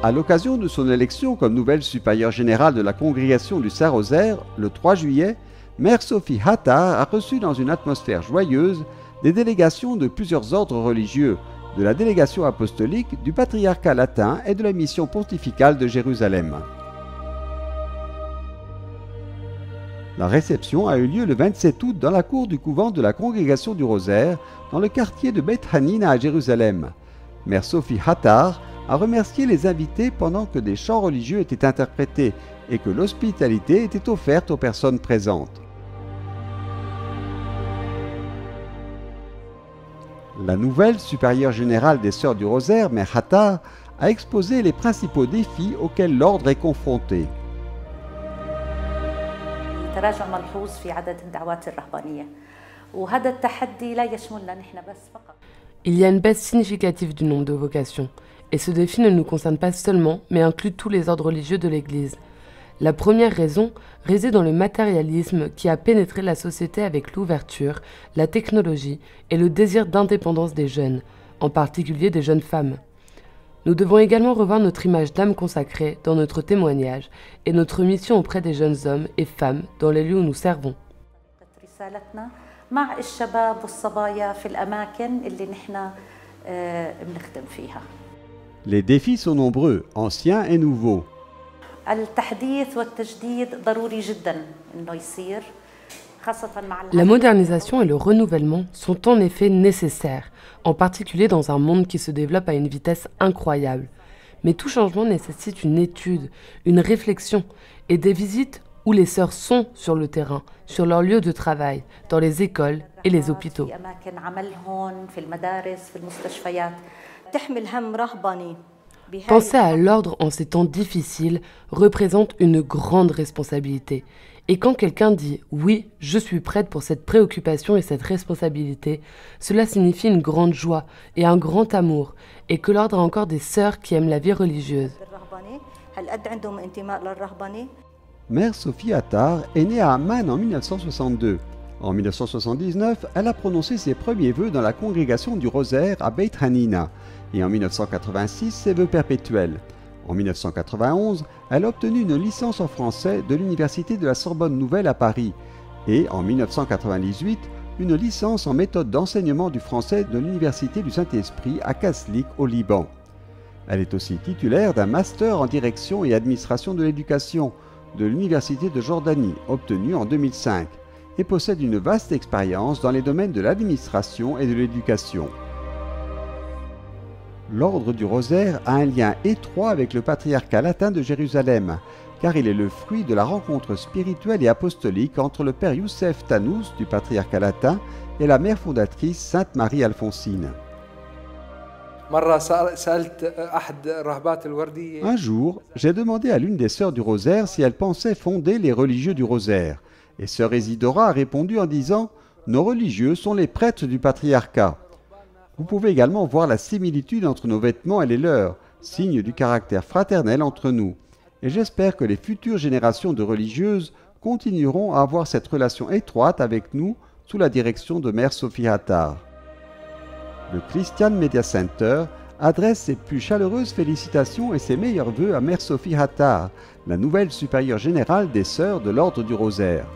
À l'occasion de son élection comme nouvelle supérieure générale de la congrégation du Saint-Rosaire, le 3 juillet, Mère Sophie Hattar a reçu dans une atmosphère joyeuse des délégations de plusieurs ordres religieux, de la délégation apostolique, du patriarcat latin et de la mission pontificale de Jérusalem. La réception a eu lieu le 27 août dans la cour du couvent de la congrégation du Rosaire, dans le quartier de Beit Hanina à Jérusalem. Mère Sophie Hattar a remercié les invités pendant que des chants religieux étaient interprétés et que l'hospitalité était offerte aux personnes présentes. La nouvelle supérieure générale des Sœurs du Rosaire, Mère Hattar, a exposé les principaux défis auxquels l'ordre est confronté. تراجع ملحوظ في عدد الدعوات الرهبانية وهذا التحدي لا يشملنا نحن بس فقط. Il y a une baisse significative du nombre de vocations, et ce défi ne nous concerne pas seulement, mais inclut tous les ordres religieux de l'Église. La première raison réside dans le matérialisme qui a pénétré la société avec l'ouverture, la technologie et le désir d'indépendance des jeunes, en particulier des jeunes femmes. Nous devons également revoir notre image d'âme consacrée dans notre témoignage et notre mission auprès des jeunes hommes et femmes dans les lieux où nous servons. Les défis sont nombreux, anciens et nouveaux. La modernisation et le renouvellement sont en effet nécessaires, en particulier dans un monde qui se développe à une vitesse incroyable. Mais tout changement nécessite une étude, une réflexion et des visites où les sœurs sont sur le terrain, sur leur lieu de travail, dans les écoles et les hôpitaux. Penser à l'ordre en ces temps difficiles représente une grande responsabilité. Et quand quelqu'un dit « oui, je suis prête pour cette préoccupation et cette responsabilité », cela signifie une grande joie et un grand amour, et que l'ordre a encore des sœurs qui aiment la vie religieuse. Mère Sophie Hattar est née à Amman en 1962. En 1979, elle a prononcé ses premiers vœux dans la congrégation du Rosaire à Beit Hanina, et en 1986 ses vœux perpétuels. En 1991, elle a obtenu une licence en français de l'Université de la Sorbonne Nouvelle à Paris et en 1998, une licence en méthode d'enseignement du français de l'Université du Saint-Esprit à Kaslik au Liban. Elle est aussi titulaire d'un master en direction et administration de l'éducation de l'Université de Jordanie, obtenu en 2005, et possède une vaste expérience dans les domaines de l'administration et de l'éducation. L'ordre du Rosaire a un lien étroit avec le patriarcat latin de Jérusalem, car il est le fruit de la rencontre spirituelle et apostolique entre le père Youssef Tannous du patriarcat latin et la mère fondatrice Sainte Marie Alphonsine. Un jour, j'ai demandé à l'une des sœurs du Rosaire si elle pensait fonder les religieux du Rosaire, et sœur Isidora a répondu en disant « Nos religieux sont les prêtres du patriarcat ». Vous pouvez également voir la similitude entre nos vêtements et les leurs, signe du caractère fraternel entre nous. Et j'espère que les futures générations de religieuses continueront à avoir cette relation étroite avec nous sous la direction de Mère Sophie Hattar. Le Christian Media Center adresse ses plus chaleureuses félicitations et ses meilleurs vœux à Mère Sophie Hattar, la nouvelle supérieure générale des Sœurs de l'Ordre du Rosaire.